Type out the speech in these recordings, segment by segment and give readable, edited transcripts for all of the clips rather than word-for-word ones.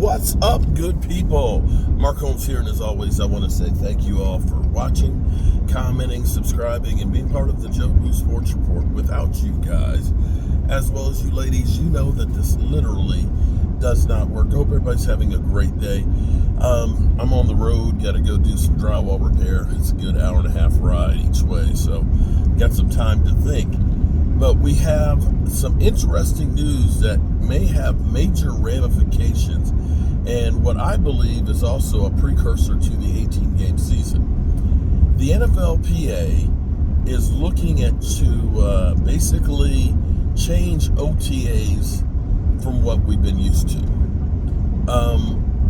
What's up, good people? Mark Holmes here, and as always, I want to say thank you all for watching, commenting, subscribing, and being part of the Joe Blue Sports Report. Without you guys, as well as you ladies, you know that this literally does not work. I hope everybody's having a great day. I'm on the road, got to go do some drywall repair. It's a good hour and a half ride each way, so got some time to think. But we have some interesting news that may have major ramifications and what I believe is also a precursor to the 18-game season. The NFLPA is looking at to basically change OTAs from what we've been used to.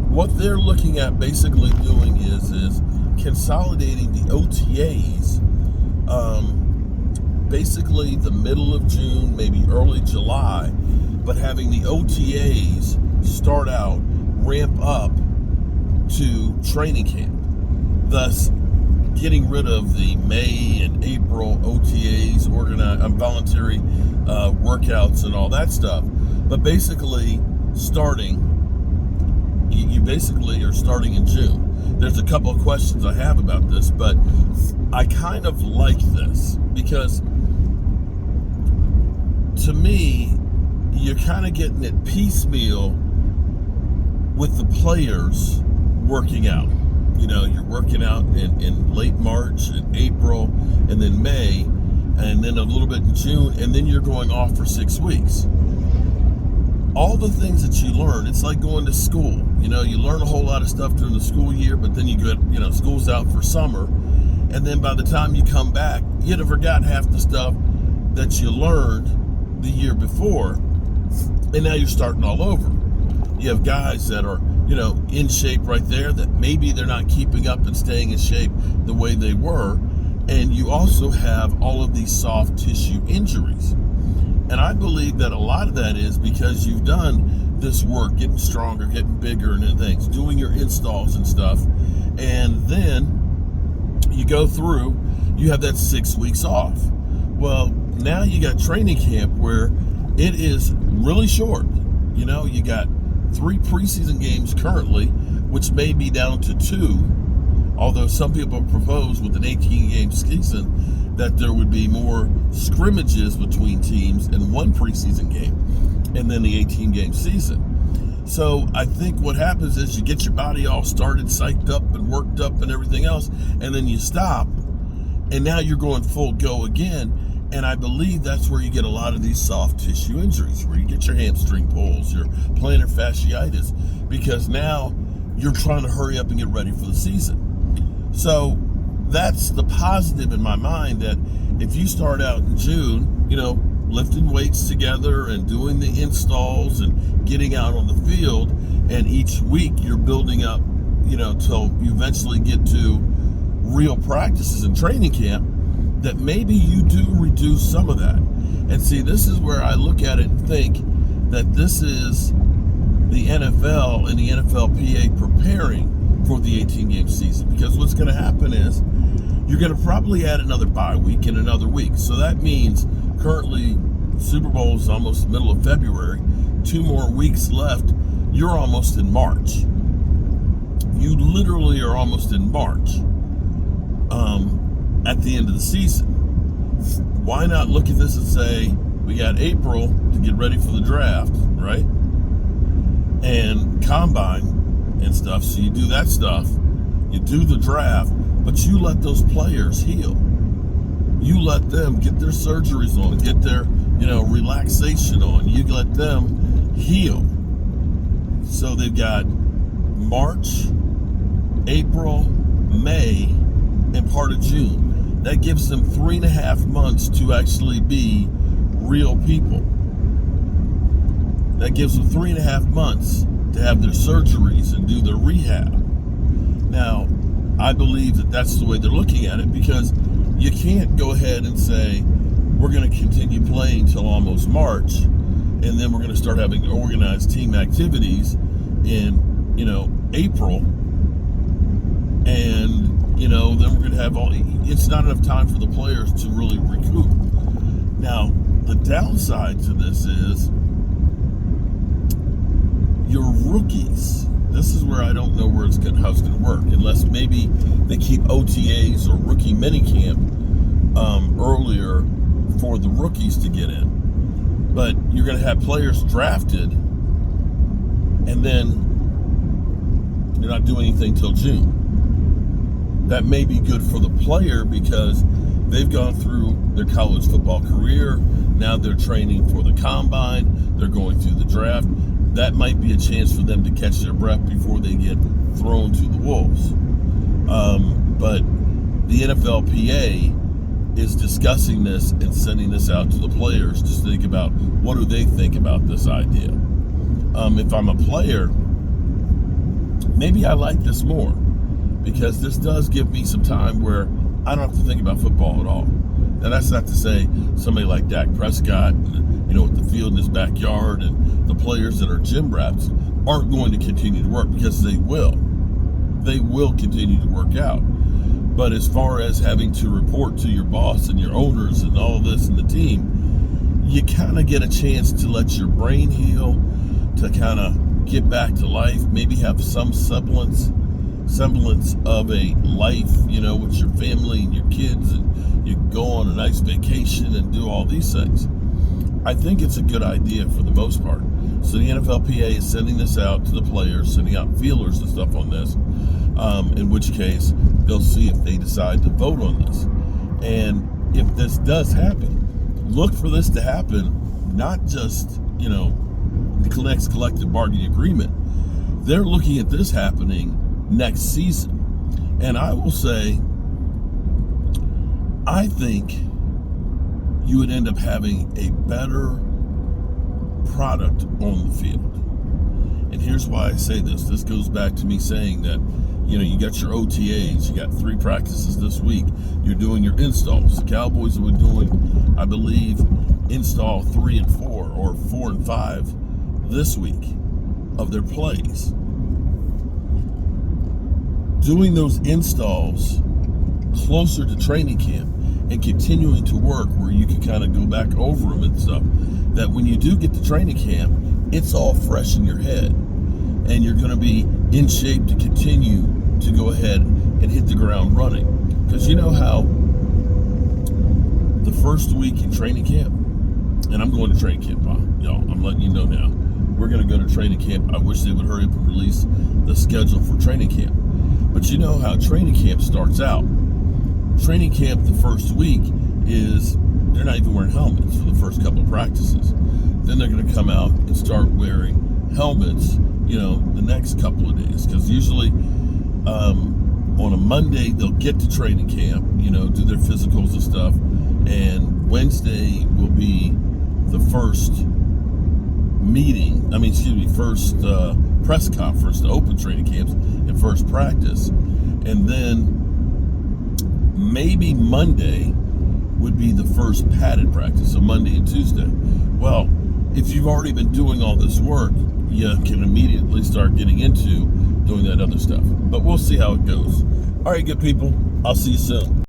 What they're looking at basically doing is consolidating the OTAs basically the middle of June, maybe early July, but having the OTAs start out, ramp up to training camp, thus getting rid of the May and April OTAs, voluntary workouts and all that stuff. But basically you basically are starting in June. There's a couple of questions I have about this, but I kind of like this because to me, you're kind of getting it piecemeal with the players working out. You know, you're working out in late March and April and then May and then a little bit in June, and then you're going off for 6 weeks. All the things that you learn, it's like going to school. You know, you learn a whole lot of stuff during the school year, but then you get, school's out for summer. And then by the time you come back, you'd have forgotten half the stuff that you learned the year before. And now you're starting all over. You have guys that are, in shape right there that maybe they're not keeping up and staying in shape the way they were. And you also have all of these soft tissue injuries. And I believe that a lot of that is because you've done this work, getting stronger, getting bigger and things, doing your installs and stuff. And then you go through, you have that 6 weeks off. Well, now you got training camp where it is really short. You got 3 preseason games currently, which may be down to 2, although some people propose with an 18-game season that there would be more scrimmages between teams in 1 preseason game and then the 18-game season. So I think what happens is you get your body all started, psyched up and worked up and everything else, and then you stop, and now you're going full go again. And I believe that's where you get a lot of these soft tissue injuries, where you get your hamstring pulls, your plantar fasciitis, because now you're trying to hurry up and get ready for the season. So that's the positive in my mind, that if you start out in June, lifting weights together and doing the installs and getting out on the field, and each week you're building up, till you eventually get to real practices and training camp, that maybe you do reduce some of that. And see, this is where I look at it and think that this is the NFL and the NFLPA preparing for the 18-game season. Because what's going to happen is you're going to probably add another bye week in another week. So that means currently Super Bowl is almost middle of February, 2 more weeks left. You're almost in March. You literally are almost in March. At the end of the season. Why not look at this and say, we got April to get ready for the draft, right? And combine and stuff. So you do that stuff, you do the draft, but you let those players heal. You let them get their surgeries on, get their, relaxation on. You let them heal. So they've got March, April, May, and part of June. That gives them 3.5 months to actually be real people. That gives them 3.5 months to have their surgeries and do their rehab. Now, I believe that that's the way they're looking at it, because you can't go ahead and say, we're going to continue playing till almost March, and then we're going to start having organized team activities in, April, and then we're going to have it's not enough time for the players to really recoup. Now, the downside to this is you're rookies, this is where I don't know how it's going to work, unless maybe they keep OTAs or rookie minicamp earlier for the rookies to get in. But you're going to have players drafted, and then you're not doing anything till June. That may be good for the player because they've gone through their college football career. Now they're training for the combine. They're going through the draft. That might be a chance for them to catch their breath before they get thrown to the wolves. But the NFLPA is discussing this and sending this out to the players to think about what do they think about this idea. If I'm a player, maybe I like this more because this does give me some time where I don't have to think about football at all. Now, that's not to say somebody like Dak Prescott, with the field in his backyard and the players that are gym rats aren't going to continue to work, because they will. They will continue to work out. But as far as having to report to your boss and your owners and all of this and the team, you kind of get a chance to let your brain heal, to kind of get back to life, maybe have some semblance of a life, with your family and your kids, and you go on a nice vacation and do all these things. I think it's a good idea for the most part. So the NFLPA is sending this out to the players, sending out feelers and stuff on this, in which case they'll see if they decide to vote on this. And if this does happen, look for this to happen, not just, the next collective bargaining agreement. They're looking at this happening next season. And I will say, I think you would end up having a better product on the field. And here's why I say this. This goes back to me saying that, you got your OTAs, you got 3 practices this week, you're doing your installs. The Cowboys were doing, I believe, install 3 and 4 or 4 and 5 this week of their plays. Doing those installs closer to training camp and continuing to work where you can kind of go back over them and stuff, that when you do get to training camp, it's all fresh in your head and you're going to be in shape to continue to go ahead and hit the ground running. Because you know how the first week in training camp, and I'm going to training camp, y'all, I'm letting you know now, we're going to go to training camp. I wish they would hurry up and release the schedule for training camp. But you know how training camp starts out. Training camp the first week is they're not even wearing helmets for the first couple of practices. Then they're going to come out and start wearing helmets, the next couple of days. Because usually on a Monday, they'll get to training camp, do their physicals and stuff. And Wednesday will be the first first press conference to open training camps and first practice. And then maybe Monday would be the first padded practice, so Monday and Tuesday. Well, if you've already been doing all this work, you can immediately start getting into doing that other stuff. But we'll see how it goes. All right, good people. I'll see you soon.